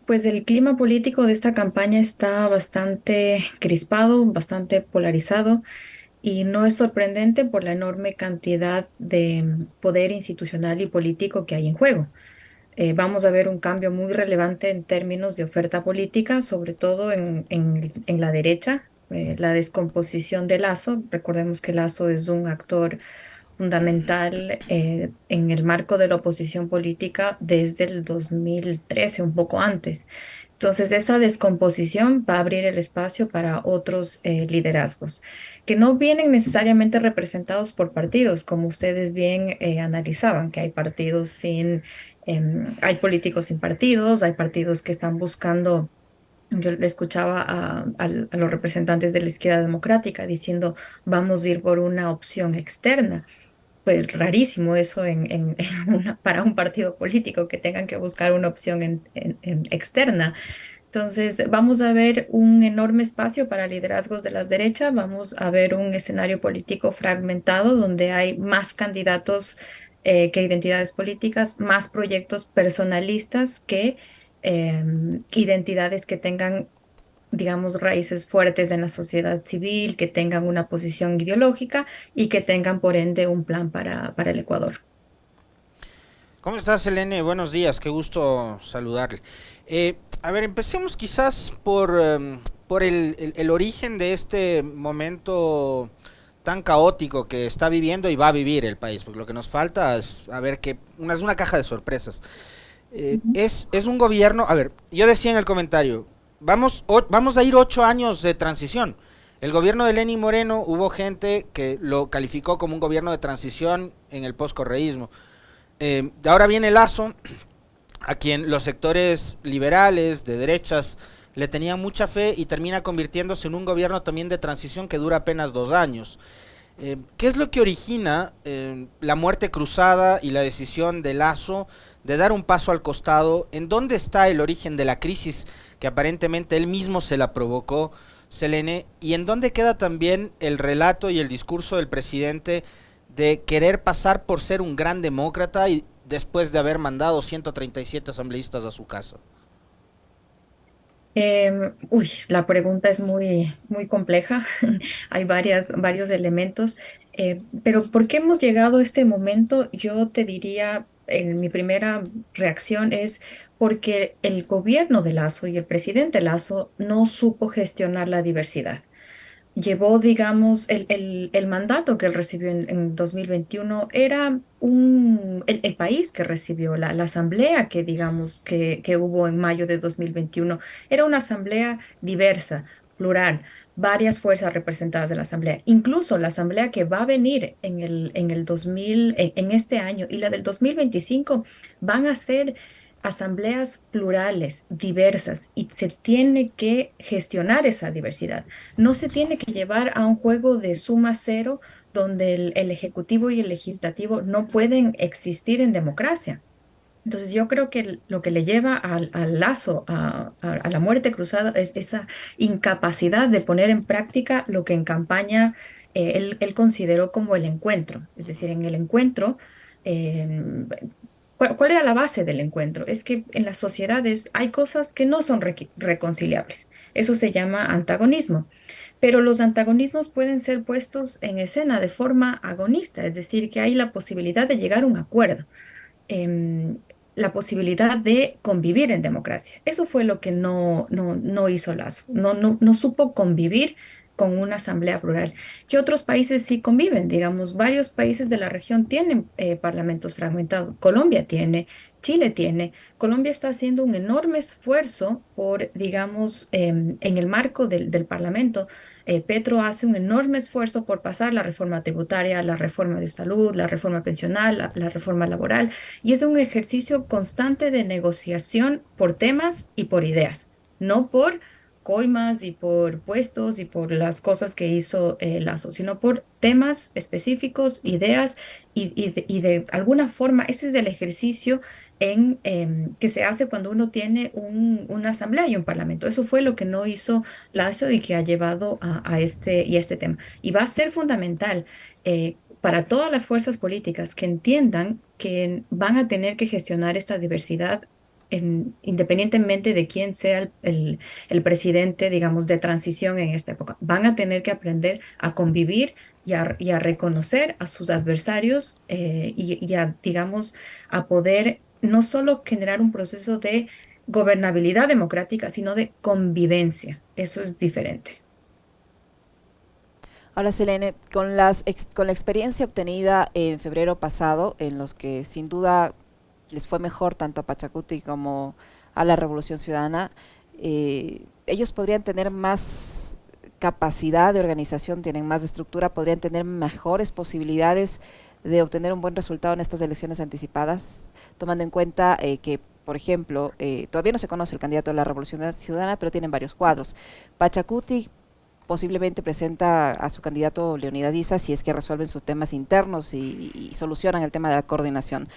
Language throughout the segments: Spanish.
Pues el clima político de esta campaña está bastante crispado, bastante polarizado y no es sorprendente por la enorme cantidad de poder institucional y político que hay en juego. Vamos a ver un cambio muy relevante en términos de oferta política, sobre todo en la derecha. La descomposición de Lazo. Recordemos que Lazo es un actor fundamental en el marco de la oposición política desde el 2013, un poco antes. Entonces, esa descomposición va a abrir el espacio para otros liderazgos que no vienen necesariamente representados por partidos, como ustedes bien analizaban, que hay partidos sin hay políticos sin partidos, hay partidos que están buscando. Yo le escuchaba a los representantes de la izquierda democrática diciendo, vamos a ir por una opción externa. Pues rarísimo eso para un partido político que tengan que buscar una opción en externa. Entonces, vamos a ver un enorme espacio para liderazgos de la derecha, vamos a ver un escenario político fragmentado donde hay más candidatos que identidades políticas, más proyectos personalistas que identidades que tengan, digamos, raíces fuertes en la sociedad civil, que tengan una posición ideológica y que tengan, por ende, un plan para el Ecuador. ¿Cómo estás, Selene? Buenos días, qué gusto saludarle. A ver, empecemos quizás por el origen de este momento tan caótico que está viviendo y va a vivir el país, porque lo que nos falta es, a ver, es una caja de sorpresas. Es un gobierno, a ver, yo decía en el comentario, vamos a ir 8 años de transición. El gobierno de Lenín Moreno hubo gente que lo calificó como un gobierno de transición en el poscorreísmo. Ahora viene Lazo, a quien los sectores liberales, de derechas, le tenían mucha fe y termina convirtiéndose en un gobierno también de transición que dura apenas 2 años. ¿Qué es lo que origina la muerte cruzada y la decisión de Lazo de dar un paso al costado? ¿En dónde está el origen de la crisis que aparentemente él mismo se la provocó, Selene? ¿Y en dónde queda también el relato y el discurso del presidente de querer pasar por ser un gran demócrata y después de haber mandado 137 asambleístas a su casa? La pregunta es muy compleja. Hay varios elementos, pero ¿por qué hemos llegado a este momento? Yo te diría, mi primera reacción es porque el gobierno de Lazo y el presidente Lazo no supo gestionar la diversidad. Llevó, digamos, el mandato que él recibió en 2021 era el país que recibió la asamblea que, digamos, que hubo en mayo de 2021. Era una asamblea diversa, plural, varias fuerzas representadas en la asamblea. Incluso la asamblea que va a venir en el 2000, en este año y la del 2025 van a ser asambleas plurales, diversas, y se tiene que gestionar esa diversidad. No se tiene que llevar a un juego de suma cero donde el ejecutivo y el legislativo no pueden existir en democracia. Entonces yo creo que lo que le lleva al Lazo, a la muerte cruzada, es esa incapacidad de poner en práctica lo que en campaña él consideró como el encuentro. Es decir, en el encuentro, eh, ¿cuál era la base del encuentro? Es que en las sociedades hay cosas que no son reconciliables. Eso se llama antagonismo. Pero los antagonismos pueden ser puestos en escena de forma agonista, es decir, que hay la posibilidad de llegar a un acuerdo, em, la posibilidad de convivir en democracia. Eso fue lo que no hizo Lazo. No supo convivir con una asamblea plural. ¿Qué otros países sí conviven? Digamos, varios países de la región tienen parlamentos fragmentados. Colombia tiene, Chile tiene. Colombia está haciendo un enorme esfuerzo por, digamos, en el marco del Parlamento. Petro hace un enorme esfuerzo por pasar la reforma tributaria, la reforma de salud, la reforma pensional, la reforma laboral, y es un ejercicio constante de negociación por temas y por ideas, no por coimas y por puestos y por las cosas que hizo Lazo, sino por temas específicos, ideas y de alguna forma ese es el ejercicio que se hace cuando uno tiene una asamblea y un parlamento. Eso fue lo que no hizo Lazo y que ha llevado a este tema. Y va a ser fundamental para todas las fuerzas políticas que entiendan que van a tener que gestionar esta diversidad independientemente de quién sea el presidente, digamos, de transición en esta época. Van a tener que aprender a convivir y a reconocer a sus adversarios y a, digamos, a poder no solo generar un proceso de gobernabilidad democrática, sino de convivencia. Eso es diferente. Ahora, Selene, con la experiencia obtenida en febrero pasado, en los que sin duda les fue mejor tanto a Pachacuti como a la Revolución Ciudadana, ellos podrían tener más capacidad de organización, tienen más estructura, podrían tener mejores posibilidades de obtener un buen resultado en estas elecciones anticipadas, tomando en cuenta que, por ejemplo, todavía no se conoce el candidato de la Revolución Ciudadana, pero tienen varios cuadros. Pachacuti posiblemente presenta a su candidato Leonidas Issa si es que resuelven sus temas internos y solucionan el tema de la coordinación.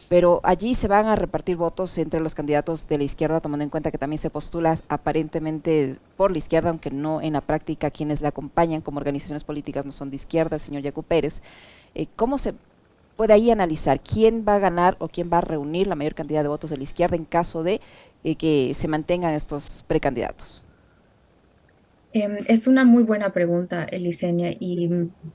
Pero allí se van a repartir votos entre los candidatos de la izquierda, tomando en cuenta que también se postula aparentemente por la izquierda, aunque no en la práctica quienes la acompañan como organizaciones políticas no son de izquierda, el señor Yacu Pérez. ¿Cómo se puede ahí analizar quién va a ganar o quién va a reunir la mayor cantidad de votos de la izquierda en caso de que se mantengan estos precandidatos? Es una muy buena pregunta, Elisenia, y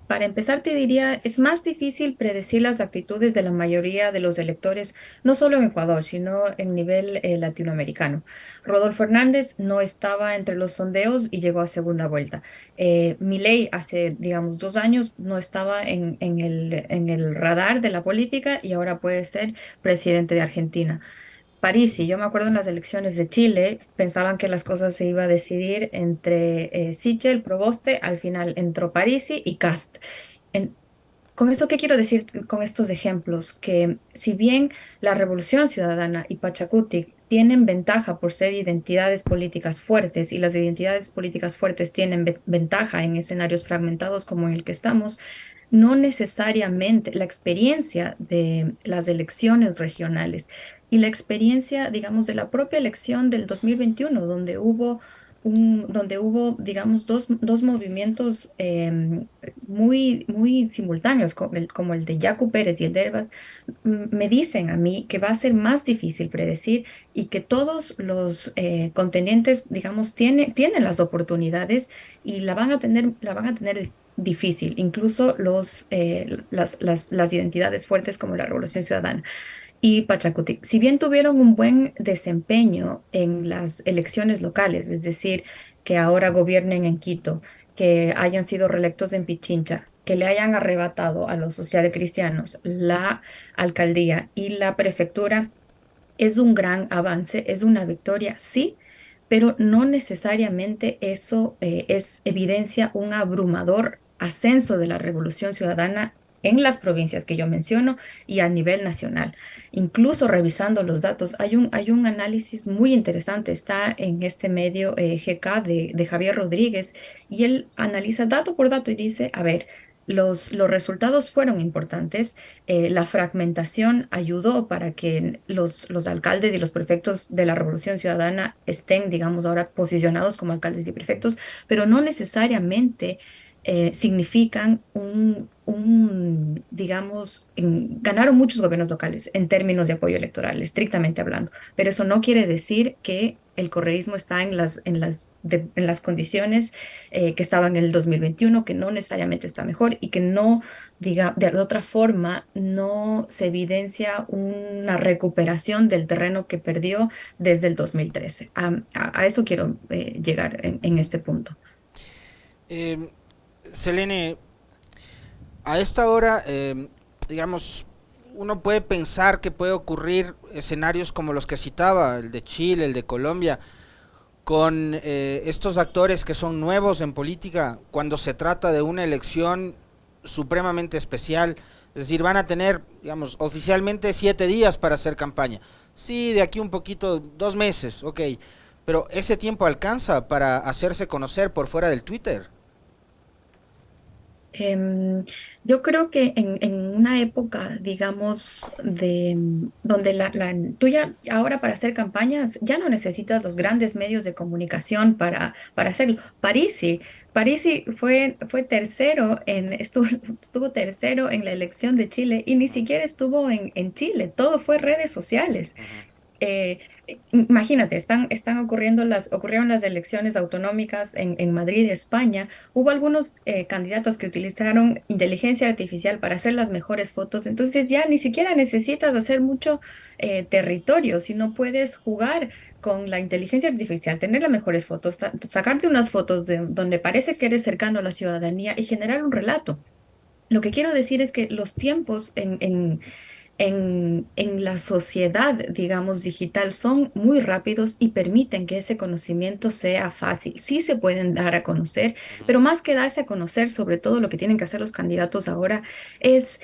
para empezar te diría, es más difícil predecir las actitudes de la mayoría de los electores, no solo en Ecuador, sino en nivel latinoamericano. Rodolfo Hernández no estaba entre los sondeos y llegó a segunda vuelta. Milei hace, digamos, 2 años no estaba en el radar de la política y ahora puede ser presidente de Argentina. Parisi, yo me acuerdo en las elecciones de Chile, pensaban que las cosas se iba a decidir entre Sichel, Proboste, al final entró Parisi y Cast. En- con eso, ¿qué quiero decir con estos ejemplos? Que si bien la Revolución Ciudadana y Pachacuti tienen ventaja por ser identidades políticas fuertes y las identidades políticas fuertes tienen ventaja en escenarios fragmentados como en el que estamos, no necesariamente la experiencia de las elecciones regionales y la experiencia, digamos, de la propia elección del 2021, donde hubo, digamos, dos movimientos muy simultáneos, como el de Yacu Pérez y el de Herbas, me dicen a mí que va a ser más difícil predecir y que todos los contendientes, digamos, tienen las oportunidades y la van a tener difícil, incluso las identidades fuertes como la Revolución Ciudadana y Pachacutic. Si bien tuvieron un buen desempeño en las elecciones locales, es decir, que ahora gobiernen en Quito, que hayan sido reelectos en Pichincha, que le hayan arrebatado a los socialcristianos la alcaldía y la prefectura, es un gran avance, es una victoria, sí, pero no necesariamente eso evidencia un abrumador ascenso de la revolución ciudadana en las provincias que yo menciono y a nivel nacional. Incluso revisando los datos, hay un análisis muy interesante, está en este medio GK de Javier Rodríguez, y él analiza dato por dato y dice, a ver, los resultados fueron importantes, la fragmentación ayudó para que los alcaldes y los prefectos de la Revolución Ciudadana estén, digamos, ahora posicionados como alcaldes y prefectos, pero no necesariamente significan digamos, ganaron muchos gobiernos locales en términos de apoyo electoral, estrictamente hablando, pero eso no quiere decir que el correísmo está en las condiciones que estaba en el 2021, que no necesariamente está mejor y que no, diga, de otra forma, no se evidencia una recuperación del terreno que perdió desde el 2013. A eso quiero llegar en este punto. Eh, Selene, a esta hora, digamos, uno puede pensar que puede ocurrir escenarios como los que citaba, el de Chile, el de Colombia, con estos actores que son nuevos en política cuando se trata de una elección supremamente especial. Es decir, van a tener, digamos, oficialmente 7 días para hacer campaña. Sí, de aquí un poquito, 2 meses, ok. Pero ese tiempo alcanza para hacerse conocer por fuera del Twitter. Em, yo creo que en una época, digamos, donde tú ya ahora para hacer campañas ya no necesitas los grandes medios de comunicación para hacerlo. Parisi fue tercero estuvo tercero en la elección de Chile y ni siquiera estuvo en Chile, todo fue redes sociales. Ujú. Imagínate, están ocurrieron las elecciones autonómicas en Madrid, España. Hubo algunos candidatos que utilizaron inteligencia artificial para hacer las mejores fotos. Entonces ya ni siquiera necesitas hacer mucho territorio, sino puedes jugar con la inteligencia artificial, tener las mejores fotos, sacarte unas fotos de donde parece que eres cercano a la ciudadanía y generar un relato. Lo que quiero decir es que los tiempos en la sociedad, digamos, digital son muy rápidos y permiten que ese conocimiento sea fácil. Sí se pueden dar a conocer, Ujú, pero más que darse a conocer, sobre todo lo que tienen que hacer los candidatos ahora es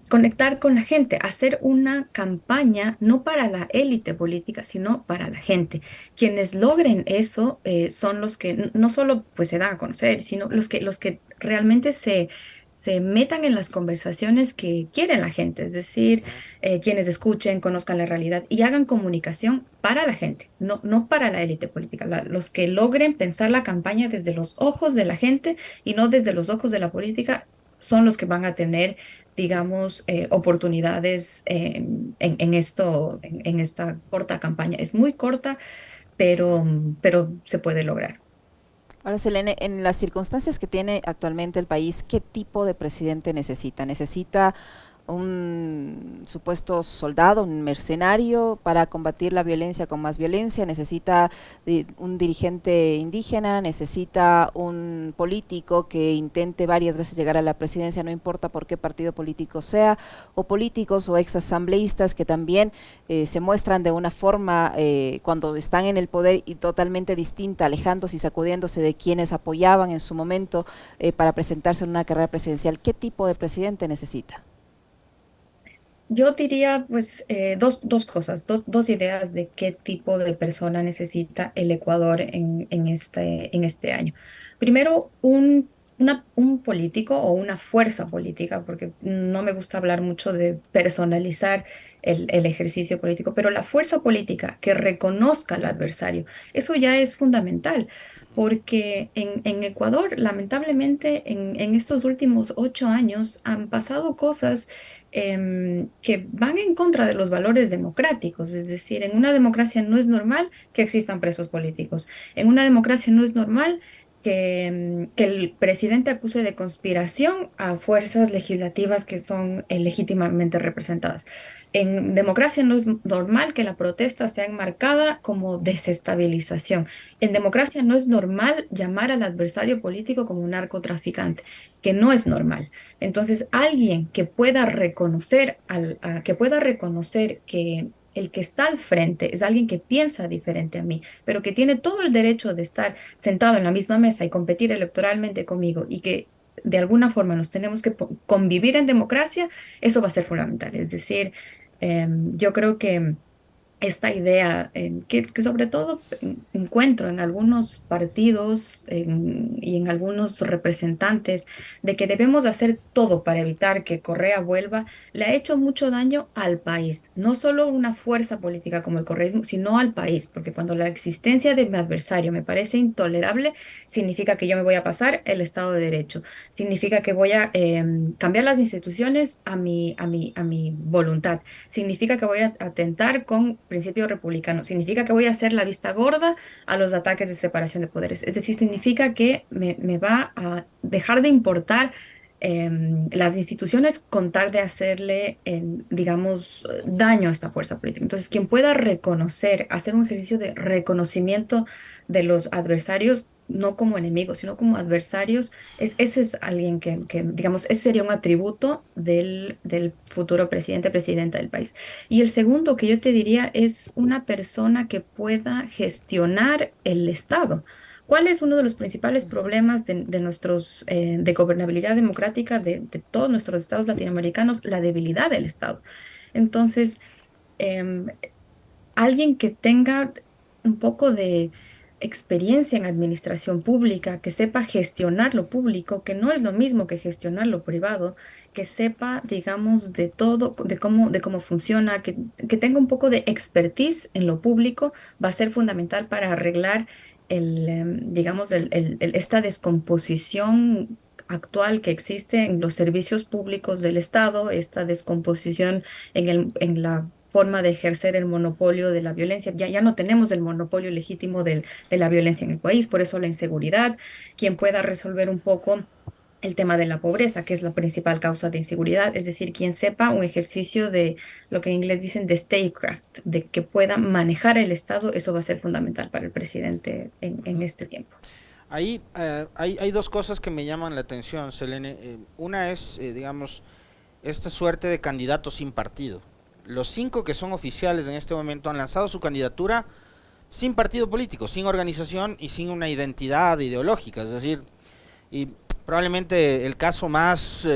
conectar con la gente, hacer una campaña no para la élite política, sino para la gente. Quienes logren eso son los que no solo pues se dan a conocer, sino los que realmente se metan en las conversaciones que quieren la gente, es decir, ujú. quienes escuchen, conozcan la realidad y hagan comunicación para la gente, no para la élite política, los que logren pensar la campaña desde los ojos de la gente y no desde los ojos de la política, son los que van a tener, digamos, oportunidades en esta corta campaña. Es muy corta, pero se puede lograr. Ahora, Selene, en las circunstancias que tiene actualmente el país, ¿qué tipo de presidente necesita? ¿Necesita un supuesto soldado, un mercenario para combatir la violencia con más violencia? ¿Necesita un dirigente indígena? ¿Necesita un político que intente varias veces llegar a la presidencia, no importa por qué partido político sea? ¿O políticos o exasambleístas que también se muestran de una forma cuando están en el poder y totalmente distinta, alejándose y sacudiéndose de quienes apoyaban en su momento para presentarse en una carrera presidencial? ¿Qué tipo de presidente necesita? Yo diría, pues, dos cosas, dos ideas de qué tipo de persona necesita el Ecuador en este año. Primero, un político o una fuerza política, porque no me gusta hablar mucho de personalizar el ejercicio político, pero la fuerza política que reconozca al adversario, eso ya es fundamental. Porque en Ecuador, lamentablemente, en estos últimos 8 años han pasado cosas que van en contra de los valores democráticos. Es decir, en una democracia no es normal que existan presos políticos. En una democracia no es normal que el presidente acuse de conspiración a fuerzas legislativas que son legítimamente representadas. En democracia no es normal que la protesta sea enmarcada como desestabilización. En democracia no es normal llamar al adversario político como un narcotraficante, que no es normal. Entonces, alguien que pueda reconocer, que pueda reconocer que el que está al frente es alguien que piensa diferente a mí, pero que tiene todo el derecho de estar sentado en la misma mesa y competir electoralmente conmigo y que de alguna forma nos tenemos que convivir en democracia, eso va a ser fundamental. Es decir, yo creo que esta idea que sobre todo encuentro en algunos partidos y en algunos representantes de que debemos hacer todo para evitar que Correa vuelva, le ha hecho mucho daño al país, no solo una fuerza política como el correísmo, sino al país, porque cuando la existencia de mi adversario me parece intolerable, significa que yo me voy a pasar el Estado de Derecho, significa que voy a cambiar las instituciones a mi voluntad, significa que voy a atentar con principios republicanos, significa que voy a hacer la vista gorda a los ataques de separación de poderes, es decir, significa que me va a dejar de importar las instituciones con tal de hacerle, digamos, daño a esta fuerza política. Entonces, quien pueda reconocer, hacer un ejercicio de reconocimiento de los adversarios, no como enemigos, sino como adversarios, ese es alguien digamos, ese sería un atributo del futuro presidente, presidenta del país. Y el segundo que yo te diría es una persona que pueda gestionar el Estado. ¿Cuál es uno de los principales problemas de nuestros, de gobernabilidad democrática de todos nuestros estados latinoamericanos? La debilidad del Estado. Entonces, em, alguien que tenga un poco de experiencia en administración pública, que sepa gestionar lo público, que no es lo mismo que gestionar lo privado, que sepa, digamos, de todo, de cómo funciona, que tenga un poco de expertise en lo público, va a ser fundamental para arreglar digamos, esta descomposición actual que existe en los servicios públicos del Estado, esta descomposición en la forma de ejercer el monopolio de la violencia. Ya no tenemos el monopolio legítimo de la violencia en el país, por eso la inseguridad, quien pueda resolver un poco el tema de la pobreza, que es la principal causa de inseguridad, es decir, quien sepa un ejercicio de lo que en inglés dicen de statecraft, de que pueda manejar el Estado, eso va a ser fundamental para el presidente en este tiempo. Ahí hay dos cosas que me llaman la atención, Selene. Una es, digamos, esta suerte de candidatos sin partido. Los cinco que son oficiales en este momento han lanzado su candidatura sin partido político, sin organización y sin una identidad ideológica. Es decir, y probablemente el caso más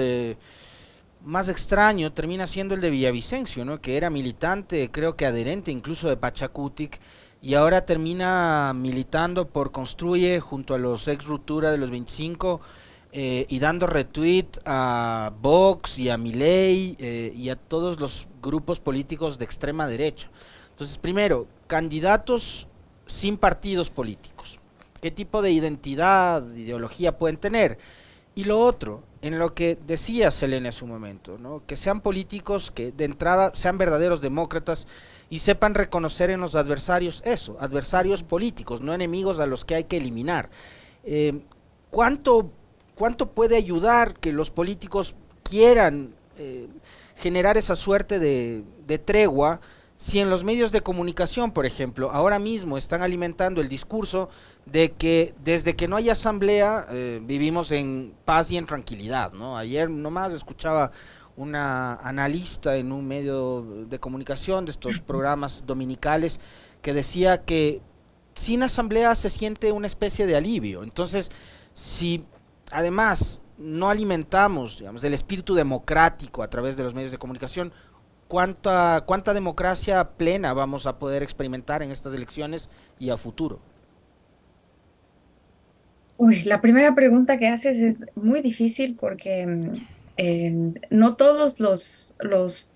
extraño termina siendo el de Villavicencio, ¿no? Que era militante, creo que adherente incluso de Pachacutic, y ahora termina militando por Construye junto a los ex Ruptura de los 25, y dando retweet a Vox y a Milei, y a todos los grupos políticos de extrema derecha. Entonces, primero, candidatos sin partidos políticos. ¿Qué tipo de identidad, de ideología pueden tener? Y lo otro, en lo que decía Selene hace un momento, ¿no? Que sean políticos que de entrada sean verdaderos demócratas y sepan reconocer en los adversarios eso, adversarios políticos, no enemigos a los que hay que eliminar. Eh, ¿cuánto, ¿Cuánto puede ayudar que los políticos quieran generar esa suerte de tregua si en los medios de comunicación, por ejemplo, ahora mismo están alimentando el discurso de que desde que no hay asamblea vivimos en paz y en tranquilidad, ¿no? Ayer nomás escuchaba una analista en un medio de comunicación de estos programas dominicales que decía que sin asamblea se siente una especie de alivio. Entonces, si además no alimentamos, digamos, el espíritu democrático a través de los medios de comunicación, ¿cuánta democracia plena vamos a poder experimentar en estas elecciones y a futuro? Uy, la primera pregunta que haces es muy difícil porque no todos los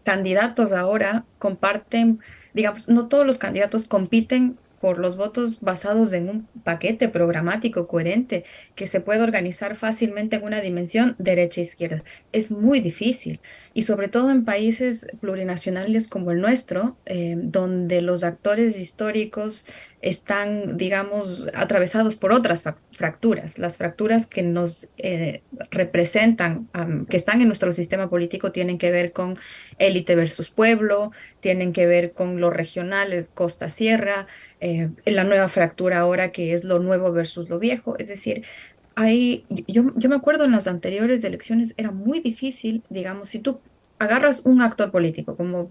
candidatos ahora comparten, digamos, no todos los candidatos compiten por los votos basados en un paquete programático coherente que se puede organizar fácilmente en una dimensión derecha-izquierda. Es muy difícil y sobre todo en países plurinacionales como el nuestro, donde los actores históricos están, digamos, atravesados por otras fracturas. Las fracturas que nos representan, que están en nuestro sistema político, tienen que ver con élite versus pueblo, tienen que ver con lo regional, es costa-sierra, la nueva fractura ahora que es lo nuevo versus lo viejo. Es decir, yo me acuerdo en las anteriores elecciones era muy difícil, digamos, si tú agarras un actor político como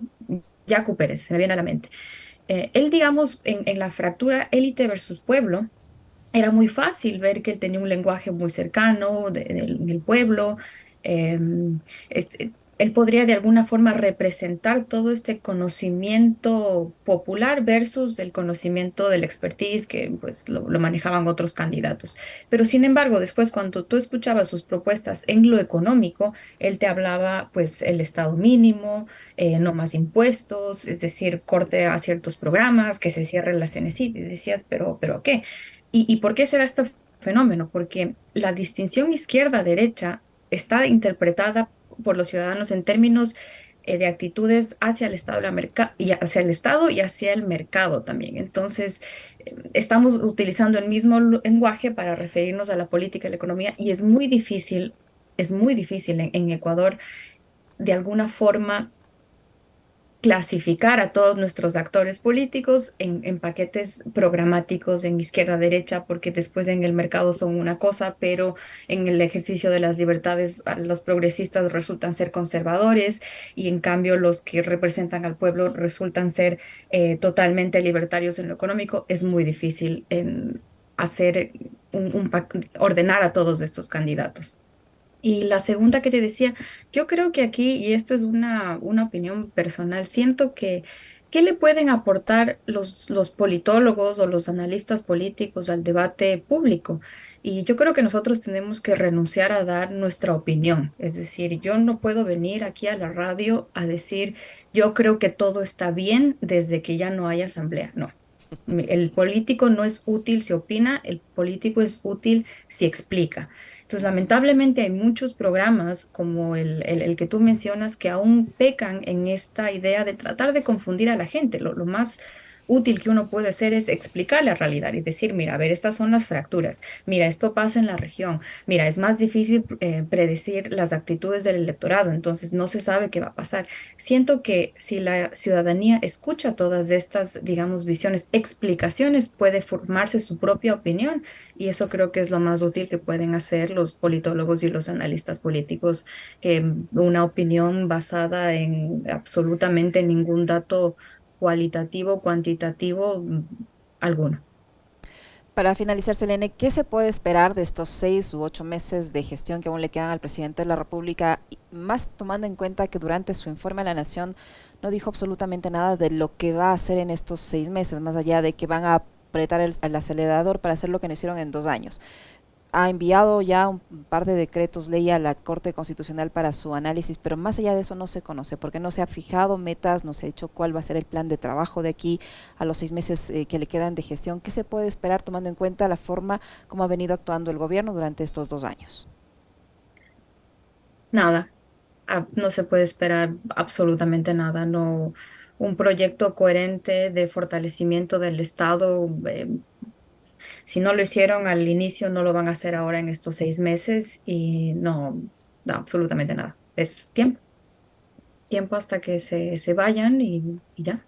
Yacu Pérez, se me viene a la mente, él, digamos, en la fractura élite versus pueblo, era muy fácil ver que él tenía un lenguaje muy cercano del pueblo. Él podría de alguna forma representar todo este conocimiento popular versus el conocimiento del expertise que pues lo manejaban otros candidatos. Pero sin embargo, después cuando tú escuchabas sus propuestas en lo económico, él te hablaba pues el estado mínimo, no más impuestos, es decir, corte a ciertos programas, que se cierren las CNC, y decías, pero ¿qué? ¿Y por qué será este fenómeno? Porque la distinción izquierda-derecha está interpretada por los ciudadanos en términos de actitudes hacia el Estado, y hacia el Estado y hacia el mercado también. Entonces, estamos utilizando el mismo lenguaje para referirnos a la política y la economía y es muy difícil en Ecuador de alguna forma clasificar a todos nuestros actores políticos en paquetes programáticos en izquierda-derecha, porque después en el mercado son una cosa, pero en el ejercicio de las libertades los progresistas resultan ser conservadores y en cambio los que representan al pueblo resultan ser totalmente libertarios en lo económico. Es muy difícil hacer ordenar a todos estos candidatos. Y la segunda que te decía, yo creo que aquí, y esto es una opinión personal, siento que ¿qué le pueden aportar los politólogos o los analistas políticos al debate público? Y yo creo que nosotros tenemos que renunciar a dar nuestra opinión. Es decir, yo no puedo venir aquí a la radio a decir, yo creo que todo está bien desde que ya no hay asamblea. No. El político no es útil si opina, el político es útil si explica. Entonces, lamentablemente hay muchos programas como el que tú mencionas que aún pecan en esta idea de tratar de confundir a la gente. Lo más útil que uno puede hacer es explicar la realidad y decir, mira, a ver, estas son las fracturas, mira, esto pasa en la región, mira, es más difícil predecir las actitudes del electorado, entonces no se sabe qué va a pasar. Siento que si la ciudadanía escucha todas estas, digamos, visiones, explicaciones, puede formarse su propia opinión y eso creo que es lo más útil que pueden hacer los politólogos y los analistas políticos, que una opinión basada en absolutamente ningún dato cualitativo, cuantitativo, alguno. Para finalizar, Selene, ¿qué se puede esperar de estos 6 u 8 meses de gestión que aún le quedan al presidente de la República, y más tomando en cuenta que durante su informe a la Nación no dijo absolutamente nada de lo que va a hacer en estos 6 meses, más allá de que van a apretar el acelerador para hacer lo que no hicieron en 2 años? Ha enviado ya un par de decretos ley a la Corte Constitucional para su análisis, pero más allá de eso no se conoce, porque no se ha fijado metas, no se ha dicho cuál va a ser el plan de trabajo de aquí a los 6 meses que le quedan de gestión. ¿Qué se puede esperar tomando en cuenta la forma como ha venido actuando el gobierno durante estos 2 años? Nada, no se puede esperar absolutamente nada, no. Un proyecto coherente de fortalecimiento del Estado, si no lo hicieron al inicio, no lo van a hacer ahora en estos 6 meses y no, no, absolutamente nada. Es tiempo, tiempo hasta que se vayan y ya.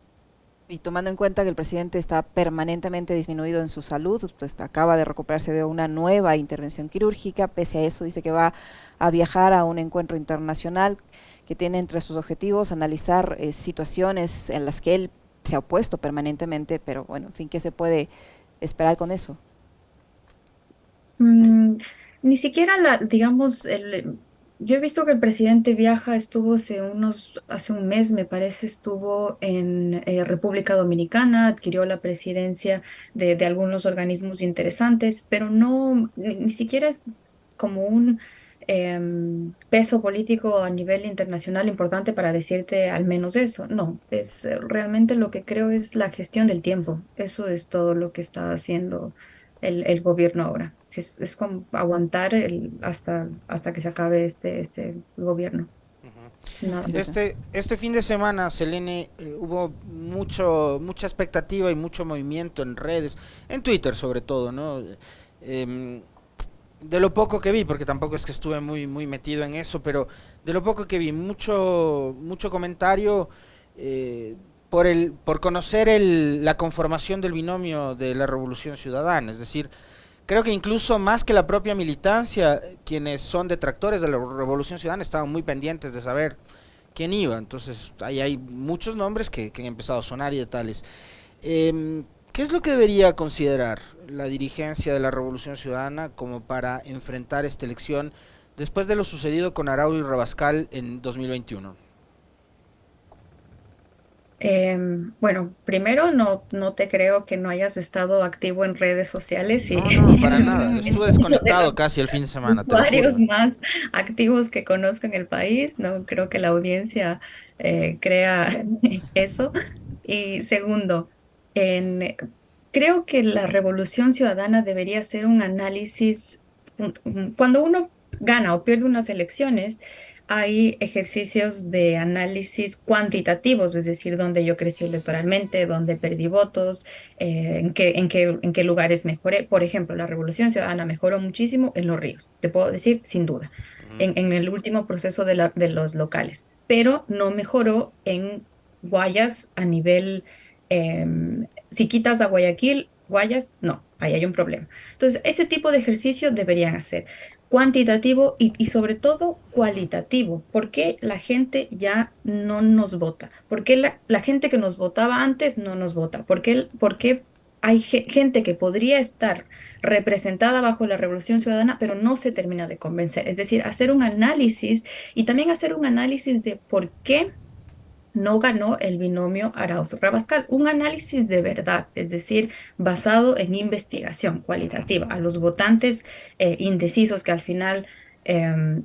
Y tomando en cuenta que el presidente está permanentemente disminuido en su salud, pues acaba de recuperarse de una nueva intervención quirúrgica, pese a eso dice que va a viajar a un encuentro internacional que tiene entre sus objetivos analizar situaciones en las que él se ha opuesto permanentemente, pero bueno, en fin, ¿qué se puede esperar con eso? Mm, Ni siquiera digamos, yo he visto que el presidente viaja, estuvo hace un mes, me parece, estuvo en República Dominicana, adquirió la presidencia de algunos organismos interesantes, pero no, ni siquiera es como un peso político a nivel internacional importante para decirte al menos eso. No, es realmente lo que creo es la gestión del tiempo. Eso es todo lo que está haciendo el gobierno ahora. Es como aguantar hasta que se acabe este gobierno. Nada más. Este fin de semana, Selene, hubo mucha expectativa y mucho movimiento en redes, en Twitter sobre todo, ¿no? Em, de lo poco que vi, porque tampoco es que estuve muy metido en eso, pero de lo poco que vi, mucho comentario por conocer la conformación del binomio de la Revolución Ciudadana, es decir, creo que incluso más que la propia militancia, quienes son detractores de la Revolución Ciudadana estaban muy pendientes de saber quién iba. Entonces, ahí hay muchos nombres que han empezado a sonar y de tales. ¿Qué es lo que debería considerar la dirigencia de la Revolución Ciudadana como para enfrentar esta elección después de lo sucedido con Arauz y Rabascal en 2021? Bueno, primero no te creo que no hayas estado activo en redes sociales y No, no, para eres nada. Estuve uno de desconectado los casi el fin de semana, te lo usuarios juro. más activos que conozco en el país. No creo que la audiencia crea eso. Y segundo, en, creo que la Revolución Ciudadana debería ser un análisis, cuando uno gana o pierde unas elecciones, hay ejercicios de análisis cuantitativos, es decir, dónde yo crecí electoralmente, dónde perdí votos, en qué lugares mejoré. Por ejemplo, la Revolución Ciudadana mejoró muchísimo en Los Ríos, te puedo decir sin duda, Ujú. en el último proceso de los locales, pero no mejoró en Guayas a nivel, si quitas a Guayaquil, Guayas, no, ahí hay un problema. Entonces, ese tipo de ejercicio deberían hacer cuantitativo y sobre todo cualitativo. ¿Por qué la gente ya no nos vota? ¿Por qué la gente que nos votaba antes no nos vota? ¿Por qué hay gente que podría estar representada bajo la Revolución Ciudadana, pero no se termina de convencer? Es decir, hacer un análisis y también hacer un análisis de por qué no ganó el binomio Arauz-Rabascal. Un análisis de verdad, es decir, basado en investigación cualitativa a los votantes indecisos que al final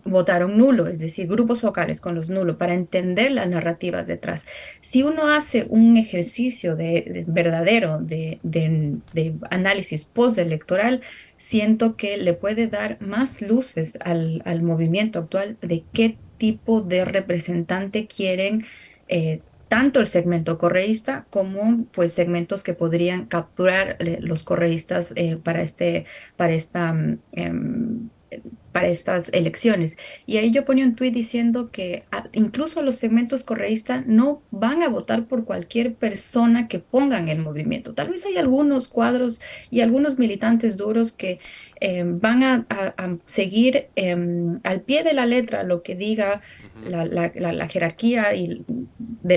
votaron nulo, es decir, grupos focales con los nulos, para entender las narrativas detrás. Si uno hace un ejercicio verdadero de análisis postelectoral, siento que le puede dar más luces al movimiento actual de qué tipo de representante quieren. Tanto el segmento correísta como pues segmentos que podrían capturar los correístas para esta para estas elecciones. Y ahí yo ponía un tuit diciendo que incluso los segmentos correístas no van a votar por cualquier persona que pongan el movimiento. Tal vez hay algunos cuadros y algunos militantes duros que van a seguir al pie de la letra lo que diga Ujú, la jerarquía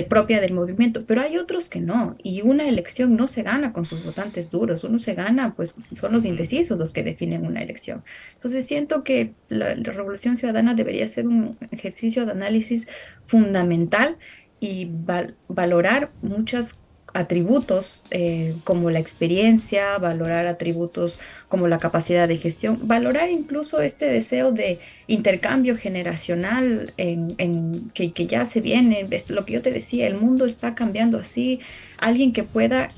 propia del movimiento, pero hay otros que no. Y una elección no se gana con sus votantes duros, uno se gana, pues son los ujú, indecisos los que definen una elección. Entonces siento que la Revolución Ciudadana debería ser un ejercicio de análisis fundamental y valorar muchos atributos como la experiencia, valorar atributos como la capacidad de gestión, valorar incluso este deseo de intercambio generacional que ya se viene. Es lo que yo te decía, el mundo está cambiando así. Alguien que pueda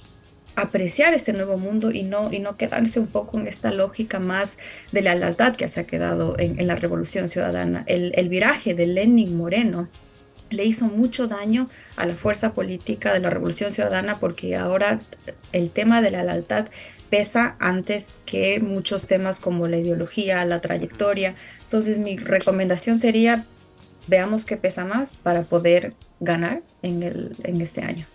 apreciar este nuevo mundo y no quedarse un poco en esta lógica más de la lealtad que se ha quedado en la Revolución Ciudadana. El viraje de Lenin Moreno le hizo mucho daño a la fuerza política de la Revolución Ciudadana porque ahora el tema de la lealtad pesa antes que muchos temas como la ideología, la ujú. trayectoria. Entonces mi recomendación sería, veamos qué pesa más para poder ganar en este año.